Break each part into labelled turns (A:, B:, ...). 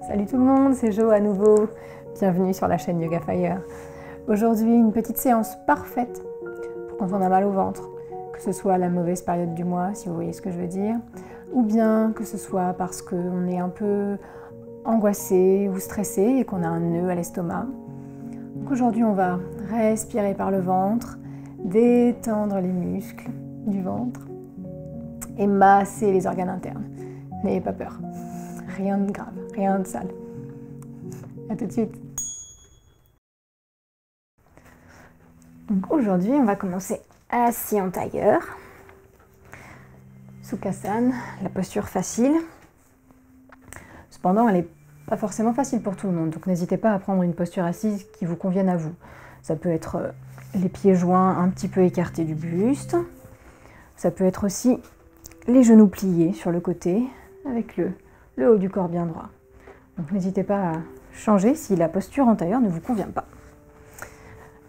A: Salut tout le monde, c'est Jo à nouveau. Bienvenue sur la chaîne Yoga Fire. Aujourd'hui, une petite séance parfaite pour quand on a mal au ventre, que ce soit la mauvaise période du mois, si vous voyez ce que je veux dire, ou bien que ce soit parce qu'on est un peu angoissé ou stressé et qu'on a un nœud à l'estomac. Donc aujourd'hui, on va respirer par le ventre, détendre les muscles du ventre et masser les organes internes. N'ayez pas peur, rien de grave, rien de sale. À tout de suite. Donc aujourd'hui, on va commencer assis en tailleur, Sukhasana, la posture facile. Cependant, elle n'est pas forcément facile pour tout le monde, donc n'hésitez pas à prendre une posture assise qui vous convienne à vous. Ça peut être les pieds joints un petit peu écartés du buste. Ça peut être aussi les genoux pliés sur le côté, avec le haut du corps bien droit. Donc n'hésitez pas à changer si la posture en tailleur ne vous convient pas.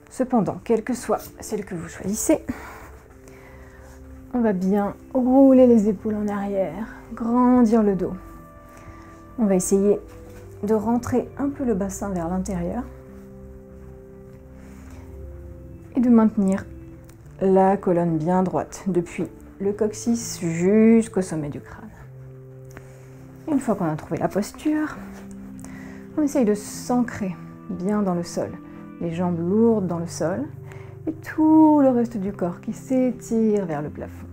A: Cependant, quelle que soit celle que vous choisissez, on va bien rouler les épaules en arrière, grandir le dos. On va essayer de rentrer un peu le bassin vers l'intérieur et de maintenir la colonne bien droite depuis le coccyx jusqu'au sommet du crâne. Une fois qu'on a trouvé la posture, on essaye de s'ancrer bien dans le sol, les jambes lourdes dans le sol et tout le reste du corps qui s'étire vers le plafond.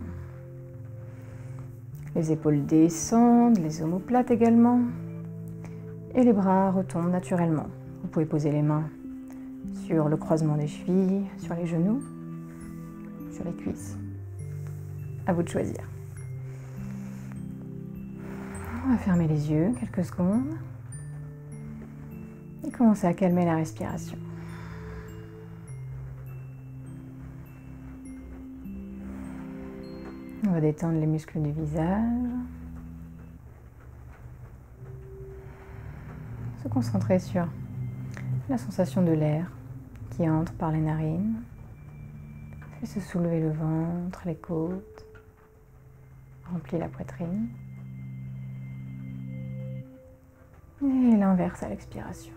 A: Les épaules descendent, les omoplates également et les bras retombent naturellement. Vous pouvez poser les mains sur le croisement des chevilles, sur les genoux, sur les cuisses. À vous de choisir. On va fermer les yeux quelques secondes et commencer à calmer la respiration. On va détendre les muscles du visage. Se concentrer sur la sensation de l'air qui entre par les narines. Fait se soulever le ventre, les côtes, remplit la poitrine. Et l'inverse à l'expiration.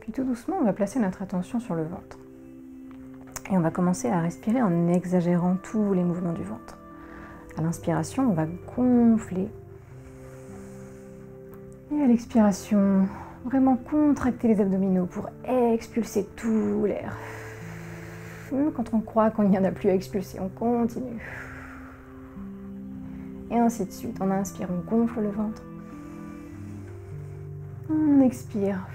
A: Puis tout doucement, on va placer notre attention sur le ventre. Et on va commencer à respirer en exagérant tous les mouvements du ventre. À l'inspiration, on va gonfler. Et à l'expiration, vraiment contracter les abdominaux pour expulser tout l'air. Même quand on croit qu'il n'y en a plus à expulser, on continue. Et ainsi de suite. On inspire, on gonfle le ventre. On expire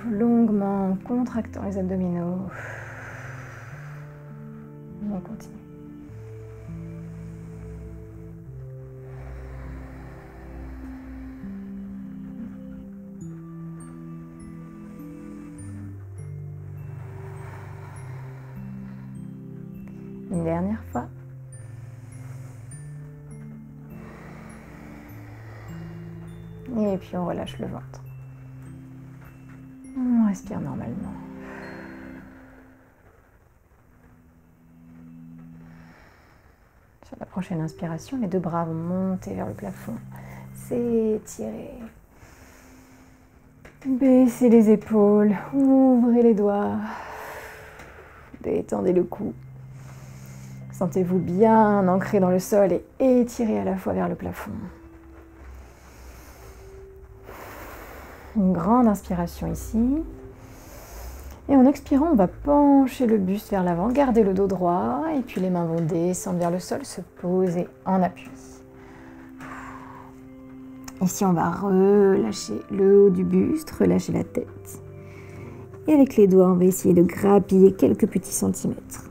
A: longuement, en contractant les abdominaux. On continue. Une dernière fois. Et puis on relâche le ventre. On respire normalement. Sur la prochaine inspiration, les deux bras vont monter vers le plafond. S'étirer. Baissez les épaules. Ouvrez les doigts. Détendez le cou. Sentez-vous bien ancré dans le sol et étiré à la fois vers le plafond. Une grande inspiration ici. Et en expirant, on va pencher le buste vers l'avant, garder le dos droit et puis les mains vont descendre vers le sol, se poser en appui. Ici, on va relâcher le haut du buste, relâcher la tête. Et avec les doigts, on va essayer de grappiller quelques petits centimètres.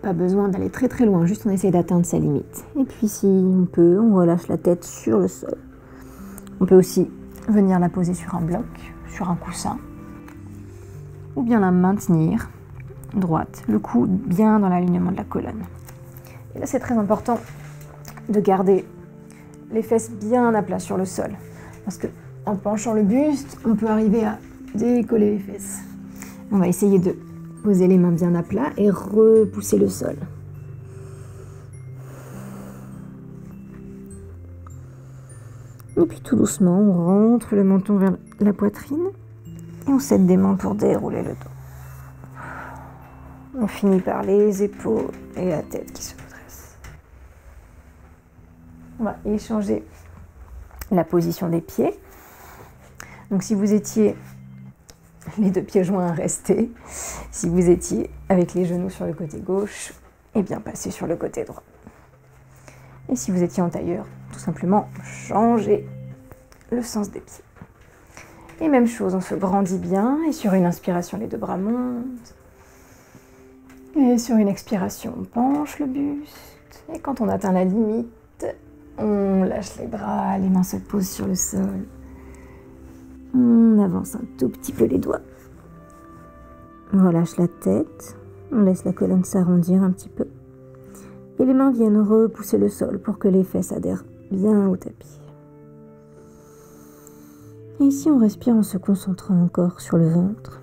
A: Pas besoin d'aller très très loin, juste on essaie d'atteindre sa limite. Et puis si on peut, on relâche la tête sur le sol. On peut aussi venir la poser sur un bloc, sur un coussin. Ou bien la maintenir droite, le cou bien dans l'alignement de la colonne. Et là c'est très important de garder les fesses bien à plat sur le sol. Parce que en penchant le buste, on peut arriver à décoller les fesses. On va essayer de poser les mains bien à plat et repousser le sol. Et puis tout doucement, on rentre le menton vers la poitrine et on s'aide des mains pour dérouler le dos. On finit par les épaules et la tête qui se redresse. On va échanger la position des pieds. Donc si vous étiez les deux pieds joints, restez. Si vous étiez avec les genoux sur le côté gauche, eh bien passez sur le côté droit. Et si vous étiez en tailleur, tout simplement changez le sens des pieds. Et même chose, on se grandit bien et sur une inspiration, les deux bras montent. Et sur une expiration, on penche le buste. Et quand on atteint la limite, on lâche les bras, les mains se posent sur le sol. On avance un tout petit peu les doigts. On relâche la tête. On laisse la colonne s'arrondir un petit peu. Et les mains viennent repousser le sol pour que les fesses adhèrent bien au tapis. Et ici, on respire en se concentrant encore sur le ventre.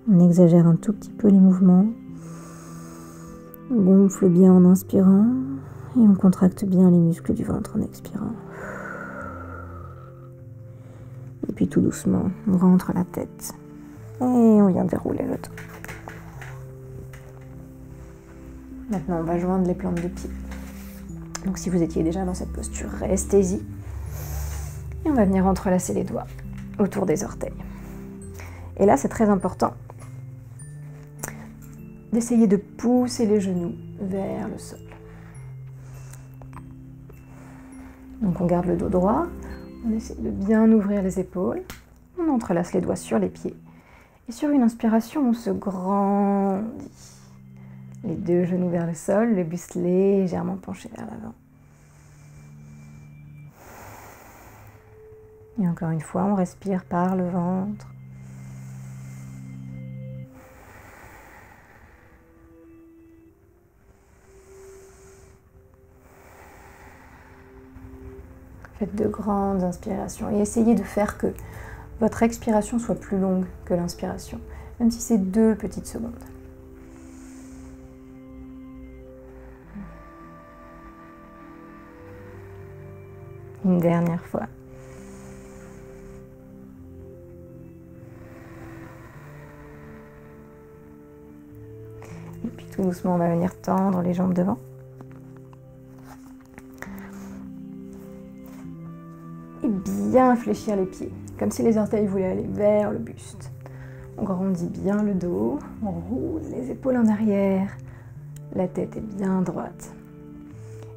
A: On exagère un tout petit peu les mouvements. On gonfle bien en inspirant. Et on contracte bien les muscles du ventre en expirant. Et puis tout doucement, on rentre la tête. Et on vient dérouler le dos. Maintenant, on va joindre les plantes de pied. Donc si vous étiez déjà dans cette posture, restez-y. Et on va venir entrelacer les doigts autour des orteils. Et là, c'est très important d'essayer de pousser les genoux vers le sol. Donc on garde le dos droit, on essaie de bien ouvrir les épaules, on entrelace les doigts sur les pieds. Et sur une inspiration, on se grandit. Les deux genoux vers le sol, le buste légèrement penché vers l'avant. Et encore une fois, on respire par le ventre. Faites de grandes inspirations et essayez de faire que votre expiration soit plus longue que l'inspiration, même si c'est 2 petites secondes. Une dernière fois. Et puis tout doucement, on va venir tendre les jambes devant. Et bien fléchir les pieds, comme si les orteils voulaient aller vers le buste. On grandit bien le dos, on roule les épaules en arrière, la tête est bien droite.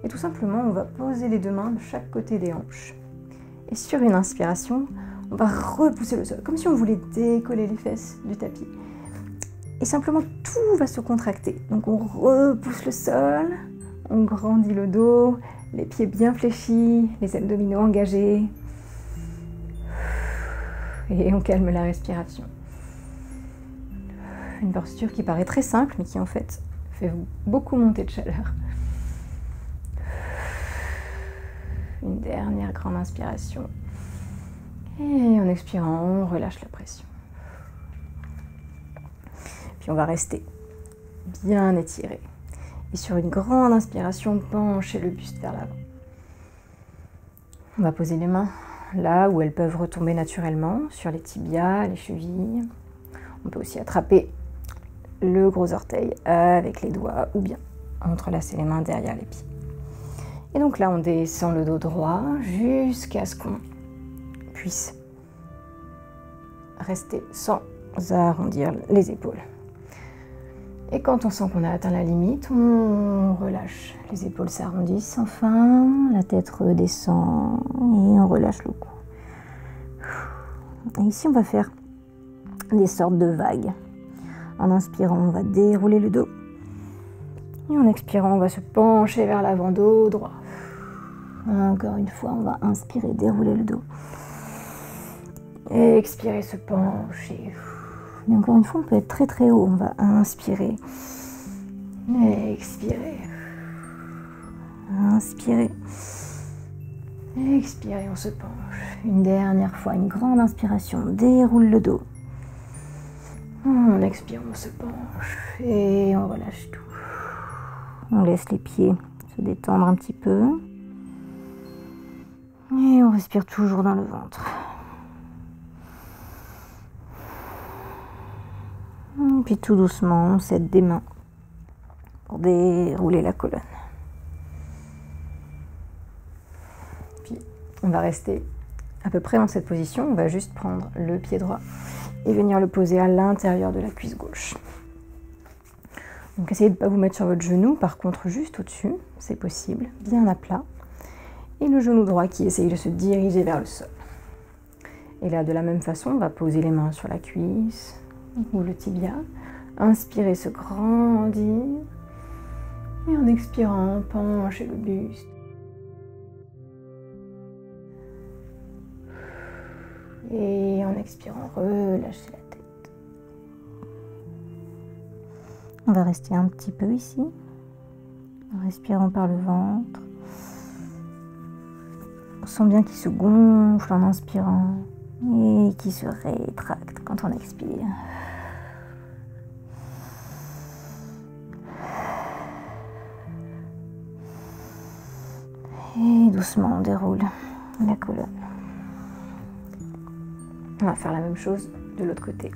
A: Et tout simplement, on va poser les deux mains de chaque côté des hanches. Et sur une inspiration, on va repousser le sol, comme si on voulait décoller les fesses du tapis. Et simplement, tout va se contracter. Donc on repousse le sol, on grandit le dos, les pieds bien fléchis, les abdominaux engagés. Et on calme la respiration. Une posture qui paraît très simple, mais qui en fait fait beaucoup monter de chaleur. Une dernière grande inspiration. Et en expirant, on relâche la pression. Puis on va rester bien étiré. Et sur une grande inspiration, pencher le buste vers l'avant. On va poser les mains là où elles peuvent retomber naturellement, sur les tibias, les chevilles. On peut aussi attraper le gros orteil avec les doigts ou bien entrelacer les mains derrière les pieds. Et donc là, on descend le dos droit jusqu'à ce qu'on puisse rester sans arrondir les épaules. Et quand on sent qu'on a atteint la limite, on relâche. Les épaules s'arrondissent enfin, la tête redescend et on relâche le cou. Et ici, on va faire des sortes de vagues. En inspirant, on va dérouler le dos. Et en expirant, on va se pencher vers l'avant, dos droit. Encore une fois, on va inspirer, dérouler le dos. Expirer, se pencher. Mais encore une fois, on peut être très très haut. On va inspirer, expirer, inspirer, Expirez, on se penche. Une dernière fois, une grande inspiration. On déroule le dos. On expire, on se penche. Et on relâche tout. On laisse les pieds se détendre un petit peu. Et on respire toujours dans le ventre. Et puis tout doucement, on s'aide des mains pour dérouler la colonne. Puis on va rester à peu près dans cette position. On va juste prendre le pied droit et venir le poser à l'intérieur de la cuisse gauche. Donc essayez de ne pas vous mettre sur votre genou, par contre juste au-dessus, c'est possible, bien à plat. Et le genou droit qui essaye de se diriger vers le sol. Et là, de la même façon, on va poser les mains sur la cuisse ou le tibia. Inspirez, se grandir. Et en expirant, penchez le buste. Et en expirant, relâchez la tête. On va rester un petit peu ici, en respirant par le ventre. On sent bien qu'il se gonfle en inspirant et qu'il se rétracte quand on expire. Et doucement, on déroule la colonne. On va faire la même chose de l'autre côté.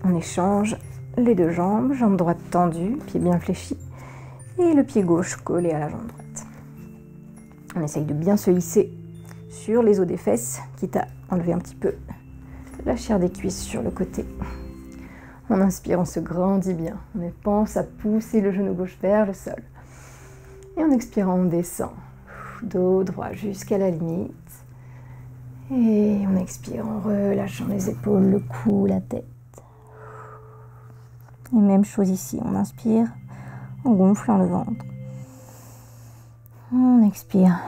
A: On échange les deux jambes, jambe droite tendue, pied bien fléchi, et le pied gauche collé à la jambe droite. On essaye de bien se hisser sur les os des fesses, quitte à enlever un petit peu la chair des cuisses sur le côté. En inspirant, on se grandit bien. On pense à pousser le genou gauche vers le sol. Et en expirant, on descend. Dos droit jusqu'à la limite. Et on expire en relâchant les épaules, le cou, la tête. Et même chose ici, on inspire en gonflant le ventre. On expire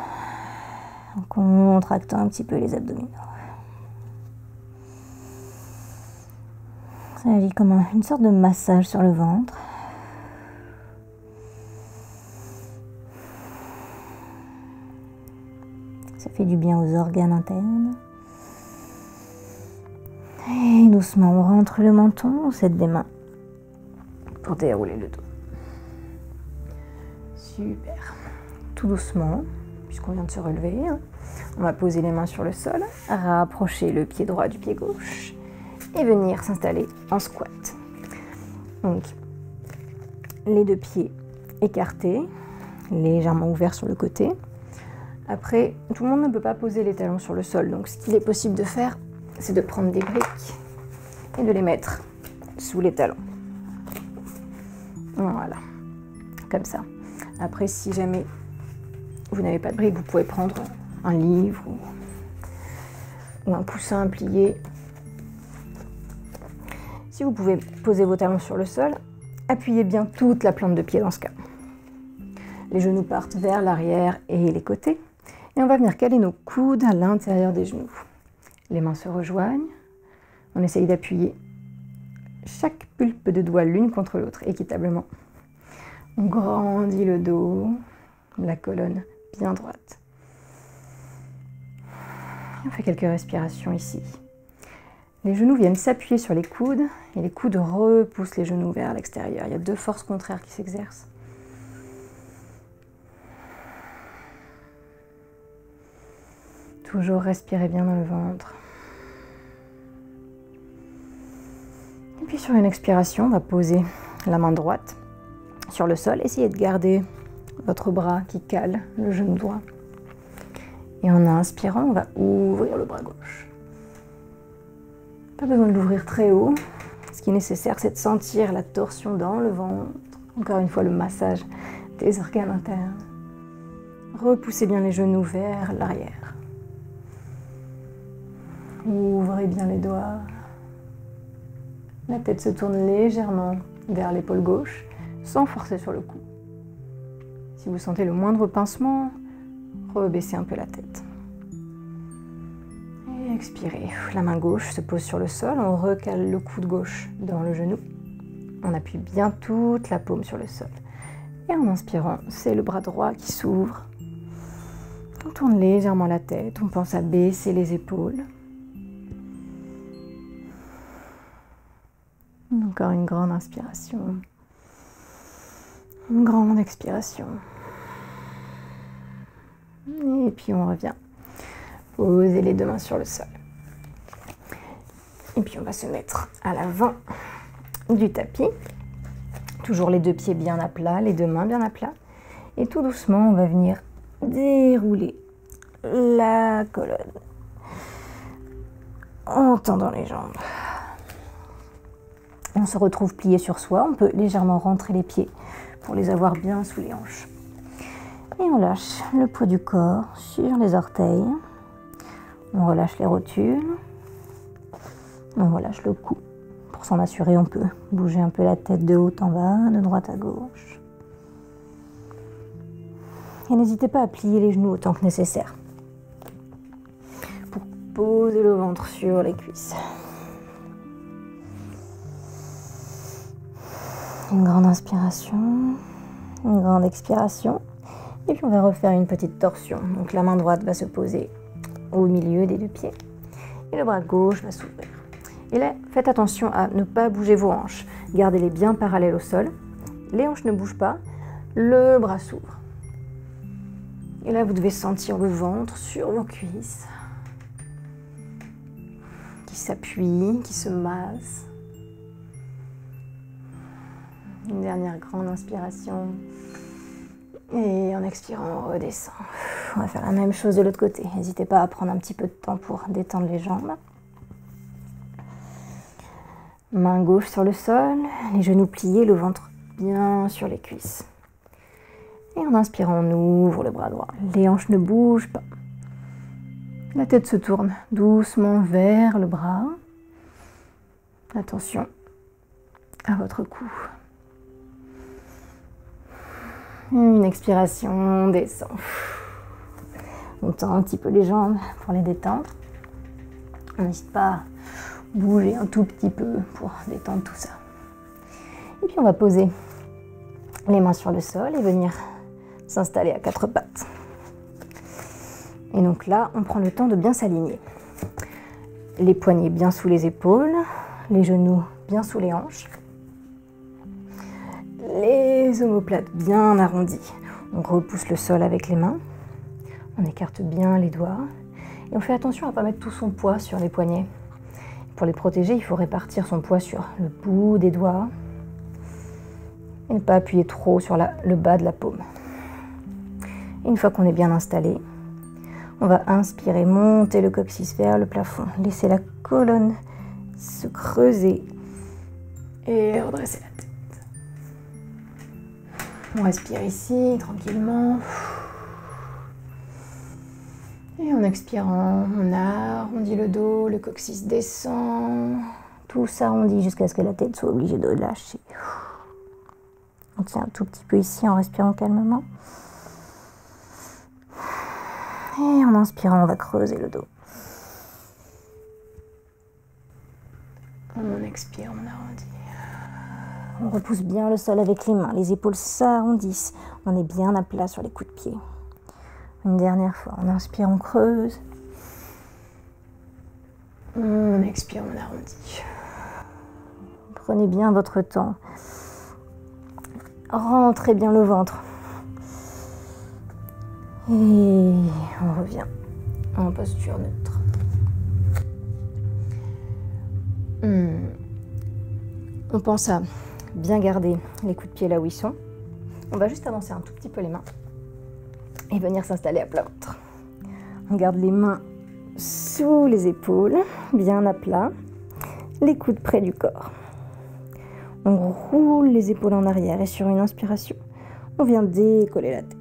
A: en contractant un petit peu les abdominaux. Ça agit comme une sorte de massage sur le ventre. Ça fait du bien aux organes internes. Et doucement, on rentre le menton, on s'aide des mains pour dérouler le dos. Super. Tout doucement, puisqu'on vient de se relever, on va poser les mains sur le sol, rapprocher le pied droit du pied gauche et venir s'installer en squat. Donc, les deux pieds écartés, légèrement ouverts sur le côté. Après, tout le monde ne peut pas poser les talons sur le sol, donc ce qu'il est possible de faire, c'est de prendre des briques et de les mettre sous les talons. Voilà, comme ça. Après, si jamais vous n'avez pas de briques, vous pouvez prendre un livre ou un coussin plié. Si vous pouvez poser vos talons sur le sol, appuyez bien toute la plante de pied dans ce cas. Les genoux partent vers l'arrière et les côtés. Et on va venir caler nos coudes à l'intérieur des genoux. Les mains se rejoignent. On essaye d'appuyer chaque pulpe de doigts l'une contre l'autre, équitablement. On grandit le dos, la colonne bien droite. Et on fait quelques respirations ici. Les genoux viennent s'appuyer sur les coudes et les coudes repoussent les genoux vers l'extérieur. Il y a deux forces contraires qui s'exercent. Toujours respirer bien dans le ventre. Et puis sur une expiration, on va poser la main droite sur le sol. Essayez de garder votre bras qui cale le genou droit. Et en inspirant, on va ouvrir le bras gauche. Pas besoin de l'ouvrir très haut. Ce qui est nécessaire, c'est de sentir la torsion dans le ventre. Encore une fois, le massage des organes internes. Repoussez bien les genoux vers l'arrière. Ouvrez bien les doigts. La tête se tourne légèrement vers l'épaule gauche, sans forcer sur le cou. Si vous sentez le moindre pincement, rebaissez un peu la tête. Et expirez. La main gauche se pose sur le sol, on recale le coude gauche dans le genou. On appuie bien toute la paume sur le sol. Et en inspirant, c'est le bras droit qui s'ouvre. On tourne légèrement la tête, on pense à baisser les épaules. Encore une grande inspiration. Une grande expiration. Et puis on revient. Posez les deux mains sur le sol. Et puis on va se mettre à l'avant du tapis. Toujours les deux pieds bien à plat, les deux mains bien à plat. Et tout doucement, on va venir dérouler la colonne en tendant les jambes. On se retrouve plié sur soi. On peut légèrement rentrer les pieds pour les avoir bien sous les hanches. Et on lâche le poids du corps sur les orteils. On relâche les rotules. On relâche le cou. Pour s'en assurer, on peut bouger un peu la tête de haut en bas, de droite à gauche. Et n'hésitez pas à plier les genoux autant que nécessaire. Pour poser le ventre sur les cuisses. Une grande inspiration, une grande expiration. Et puis on va refaire une petite torsion. Donc la main droite va se poser au milieu des deux pieds. Et le bras gauche va s'ouvrir. Et là, faites attention à ne pas bouger vos hanches. Gardez-les bien parallèles au sol. Les hanches ne bougent pas. Le bras s'ouvre. Et là, vous devez sentir le ventre sur vos cuisses. Qui s'appuie, qui se masse. Une dernière grande inspiration. Et en expirant, on redescend. On va faire la même chose de l'autre côté. N'hésitez pas à prendre un petit peu de temps pour détendre les jambes. Main gauche sur le sol, les genoux pliés, le ventre bien sur les cuisses. Et en inspirant, on ouvre le bras droit. Les hanches ne bougent pas. La tête se tourne doucement vers le bras. Attention à votre cou. Une expiration, on descend. On tend un petit peu les jambes pour les détendre. On n'hésite pas à bouger un tout petit peu pour détendre tout ça. Et puis on va poser les mains sur le sol et venir s'installer à quatre pattes. Et donc là, on prend le temps de bien s'aligner. Les poignets bien sous les épaules, les genoux bien sous les hanches. Les omoplates bien arrondis. On repousse le sol avec les mains. On écarte bien les doigts. Et on fait attention à ne pas mettre tout son poids sur les poignets. Pour les protéger, il faut répartir son poids sur le bout des doigts. Et ne pas appuyer trop sur le bas de la paume. Et une fois qu'on est bien installé, on va inspirer, monter le coccyx vers le plafond. Laisser la colonne se creuser. Et redresser la tête. On respire ici, tranquillement. Et en expirant, on arrondit le dos, le coccyx descend. Tout s'arrondit jusqu'à ce que la tête soit obligée de lâcher. On tient un tout petit peu ici en respirant calmement. Et en inspirant, on va creuser le dos. On expire, on arrondit. On repousse bien le sol avec les mains, les épaules s'arrondissent. On est bien à plat sur les coups de pied. Une dernière fois, on inspire, on creuse. On expire, on arrondit. Prenez bien votre temps. Rentrez bien le ventre. Et on revient en posture neutre. On pense à bien garder les coups de pied là où ils sont. On va juste avancer un tout petit peu les mains et venir s'installer à plat ventre. On garde les mains sous les épaules, bien à plat, les coudes près du corps. On roule les épaules en arrière et sur une inspiration, on vient décoller la tête.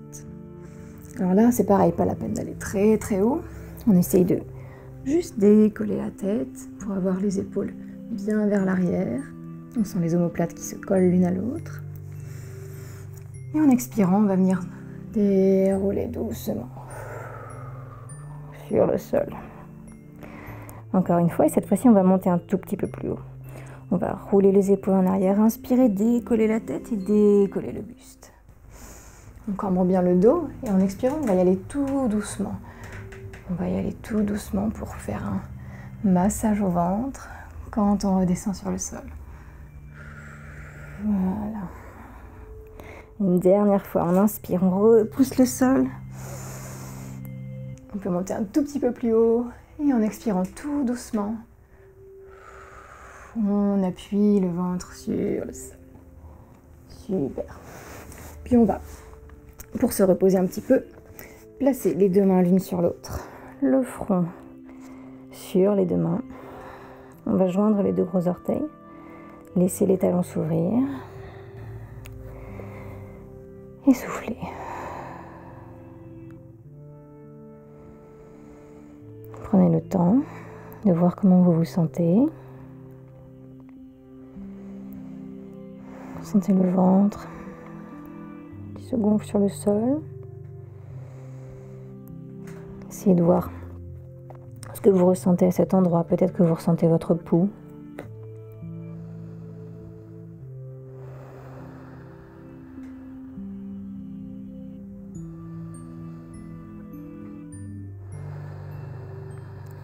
A: Alors là, c'est pareil, pas la peine d'aller très très haut. On essaye de juste décoller la tête pour avoir les épaules bien vers l'arrière. On sent les omoplates qui se collent l'une à l'autre. Et en expirant, on va venir dérouler doucement sur le sol. Encore une fois, et cette fois-ci, on va monter un tout petit peu plus haut. On va rouler les épaules en arrière, inspirer, décoller la tête et décoller le buste. On cambre bien le dos et en expirant, on va y aller tout doucement. On va y aller tout doucement pour faire un massage au ventre quand on redescend sur le sol. Voilà. Une dernière fois, on inspire, on repousse le sol. On peut monter un tout petit peu plus haut et en expirant tout doucement, on appuie le ventre sur le sol. Super. Puis on va, pour se reposer un petit peu, placer les deux mains l'une sur l'autre. Le front sur les deux mains. On va joindre les deux gros orteils. Laisser les talons s'ouvrir. Et souffler. Prenez le temps de voir comment vous vous sentez. Sentez le ventre qui se gonfle sur le sol. Essayez de voir ce que vous ressentez à cet endroit. Peut-être que vous ressentez votre pouls.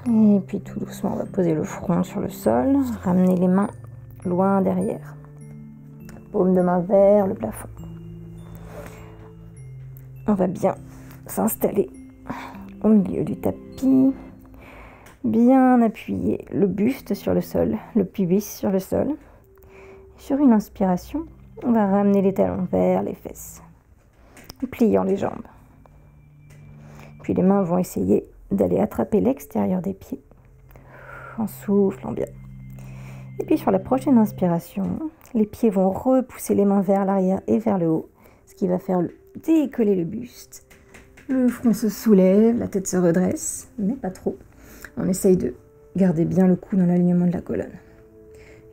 A: Et puis tout doucement, on va poser le front sur le sol, ramener les mains loin derrière. Paume de main vers le plafond. On va bien s'installer au milieu du tapis, bien appuyer le buste sur le sol, le pubis sur le sol. Sur une inspiration, on va ramener les talons vers les fesses, pliant les jambes. Puis les mains vont essayer d'aller attraper l'extérieur des pieds en soufflant bien. Et puis sur la prochaine inspiration, les pieds vont repousser les mains vers l'arrière et vers le haut, ce qui va faire décoller le buste. Le front se soulève, la tête se redresse, mais pas trop. On essaye de garder bien le cou dans l'alignement de la colonne.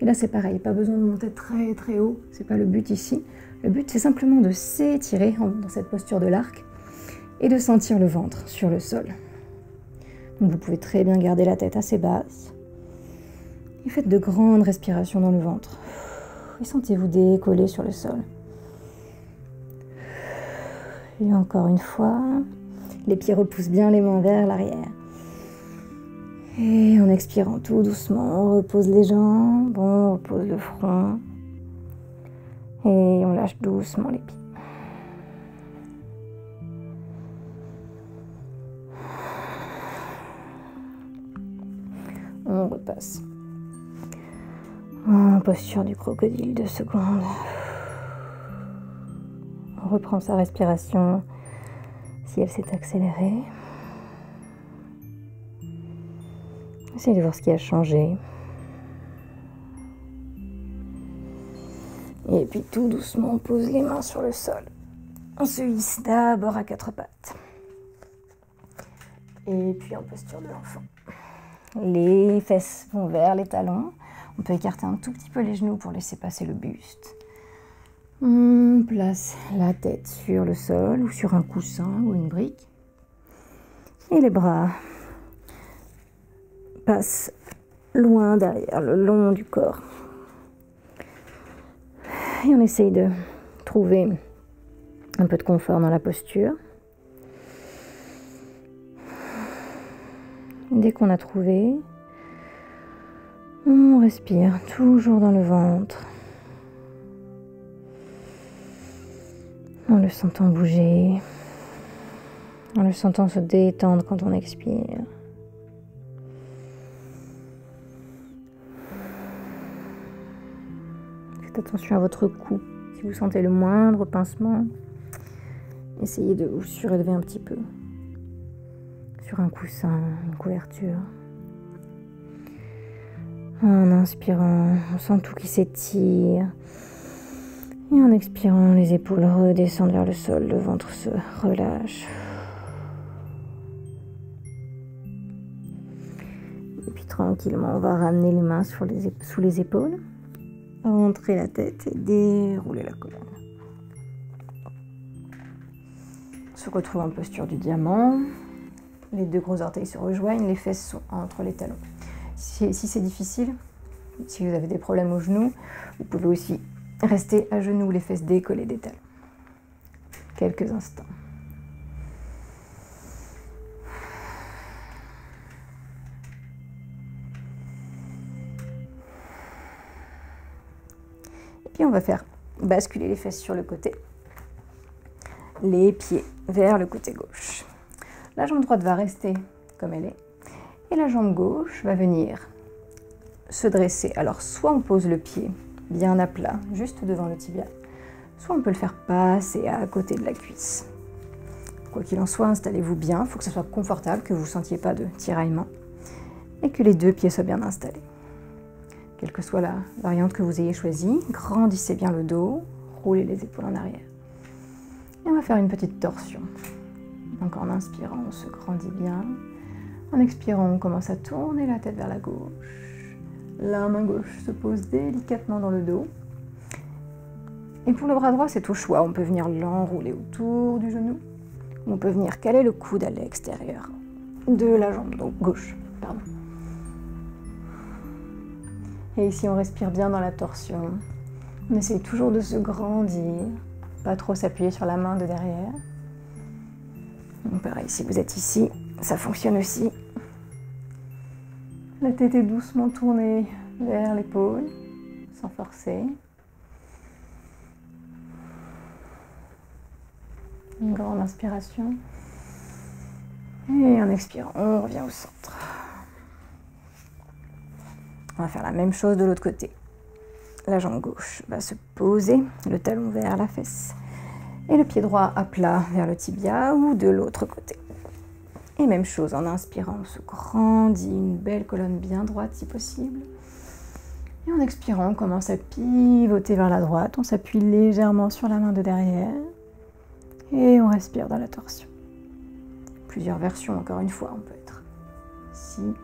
A: Et là c'est pareil, pas besoin de monter très très haut, c'est pas le but ici. Le but c'est simplement de s'étirer dans cette posture de l'arc et de sentir le ventre sur le sol. Donc vous pouvez très bien garder la tête assez basse. Et faites de grandes respirations dans le ventre. Et sentez-vous décoller sur le sol. Et encore une fois, les pieds repoussent bien les mains vers l'arrière. Et en expirant tout doucement, on repose les jambes, on repose le front. Et on lâche doucement les pieds. On repasse en posture du crocodile, 2 secondes. On reprend sa respiration si elle s'est accélérée. Essayez de voir ce qui a changé. Et puis tout doucement, on pose les mains sur le sol. On se hisse d'abord à 4 pattes. Et puis en posture de l'enfant. Les fesses vont vers les talons. On peut écarter un tout petit peu les genoux pour laisser passer le buste. On place la tête sur le sol ou sur un coussin ou une brique. Et les bras passent loin derrière, le long du corps. Et on essaye de trouver un peu de confort dans la posture. Dès qu'on a trouvé, on respire toujours dans le ventre, en le sentant bouger, en le sentant se détendre quand on expire. Faites attention à votre cou. Si vous sentez le moindre pincement, essayez de vous surélever un petit peu sur un coussin, une couverture. En inspirant, on sent tout qui s'étire. Et en expirant, les épaules redescendent vers le sol, le ventre se relâche. Et puis tranquillement, on va ramener les mains sous les épaules, rentrer la tête et dérouler la colonne. On se retrouve en posture du diamant. Les 2 gros orteils se rejoignent, les fesses sont entre les talons. Si c'est difficile, si vous avez des problèmes aux genoux, vous pouvez aussi rester à genoux, les fesses décollées des talons. quelques instants. Et puis on va faire basculer les fesses sur le côté, les pieds vers le côté gauche. La jambe droite va rester comme elle est et la jambe gauche va venir se dresser. Alors soit on pose le pied bien à plat, juste devant le tibia, soit on peut le faire passer à côté de la cuisse. Quoi qu'il en soit, installez-vous bien, il faut que ce soit confortable, que vous ne sentiez pas de tiraillement et que les deux pieds soient bien installés. Quelle que soit la variante que vous ayez choisie, grandissez bien le dos, roulez les épaules en arrière. Et on va faire une petite torsion. Donc en inspirant, on se grandit bien. En expirant, on commence à tourner la tête vers la gauche. La main gauche se pose délicatement dans le dos. Et pour le bras droit, c'est au choix. On peut venir l'enrouler autour du genou. On peut venir caler le coude à l'extérieur de la jambe gauche. Pardon. Et ici, on respire bien dans la torsion. On essaye toujours de se grandir, pas trop s'appuyer sur la main de derrière. Donc pareil, si vous êtes ici, ça fonctionne aussi. La tête est doucement tournée vers l'épaule, sans forcer. Une grande inspiration. Et en expirant, on revient au centre. On va faire la même chose de l'autre côté. La jambe gauche va se poser, le talon vers la fesse. Et le pied droit à plat vers le tibia ou de l'autre côté. Et même chose, en inspirant, on se grandit, une belle colonne bien droite si possible. Et en expirant, on commence à pivoter vers la droite. On s'appuie légèrement sur la main de derrière. Et on respire dans la torsion. Plusieurs versions, encore une fois. On peut être ici,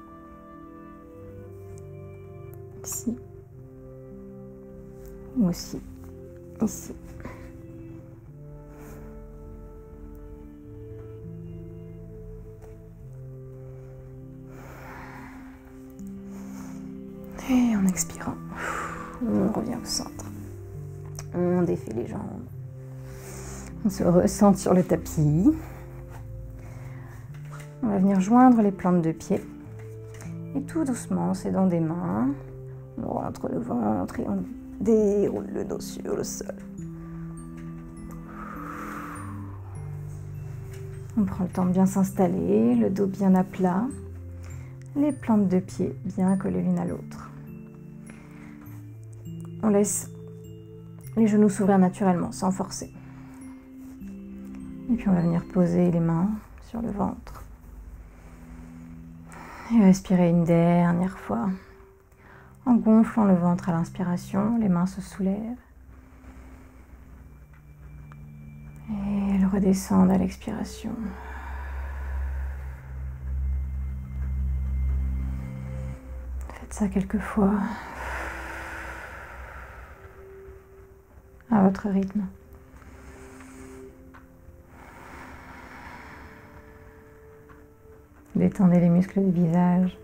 A: ici, ou aussi ici. Et en expirant, on revient au centre. On défait les jambes. On se recentre sur le tapis. On va venir joindre les plantes de pied. Et tout doucement, c'est dans des mains. On rentre le ventre et on déroule le dos sur le sol. On prend le temps de bien s'installer, le dos bien à plat. Les plantes de pied bien collées l'une à l'autre. On laisse les genoux s'ouvrir naturellement, sans forcer. Et puis on va venir poser les mains sur le ventre. Et respirer une dernière fois. En gonflant le ventre à l'inspiration, les mains se soulèvent. Et elles redescendent à l'expiration. Faites ça quelques fois. À votre rythme. Détendez les muscles du visage.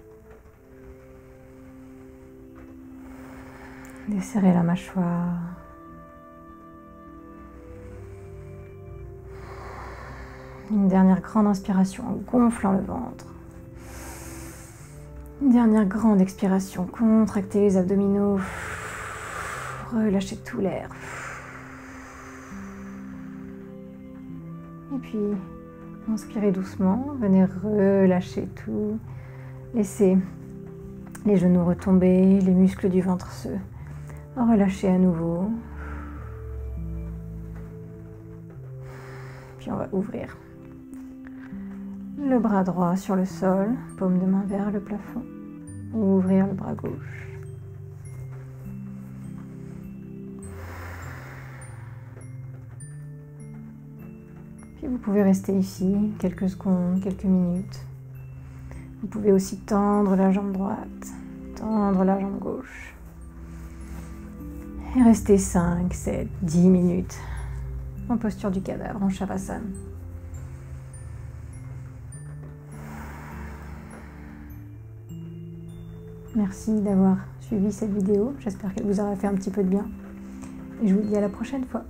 A: Desserrez la mâchoire. Une dernière grande inspiration en gonflant le ventre. Une dernière grande expiration. Contractez les abdominaux. Relâchez tout l'air. Et puis, inspirez doucement, venez relâcher tout. Laissez les genoux retomber, les muscles du ventre se relâcher à nouveau. Puis on va ouvrir le bras droit sur le sol, paume de main vers le plafond. Ouvrir le bras gauche. Vous pouvez rester ici quelques secondes, quelques minutes. Vous pouvez aussi tendre la jambe droite, tendre la jambe gauche. Et rester 5, 7, 10 minutes en posture du cadavre, en Shavasana. Merci d'avoir suivi cette vidéo. J'espère qu'elle vous aura fait un petit peu de bien. Et je vous dis à la prochaine fois.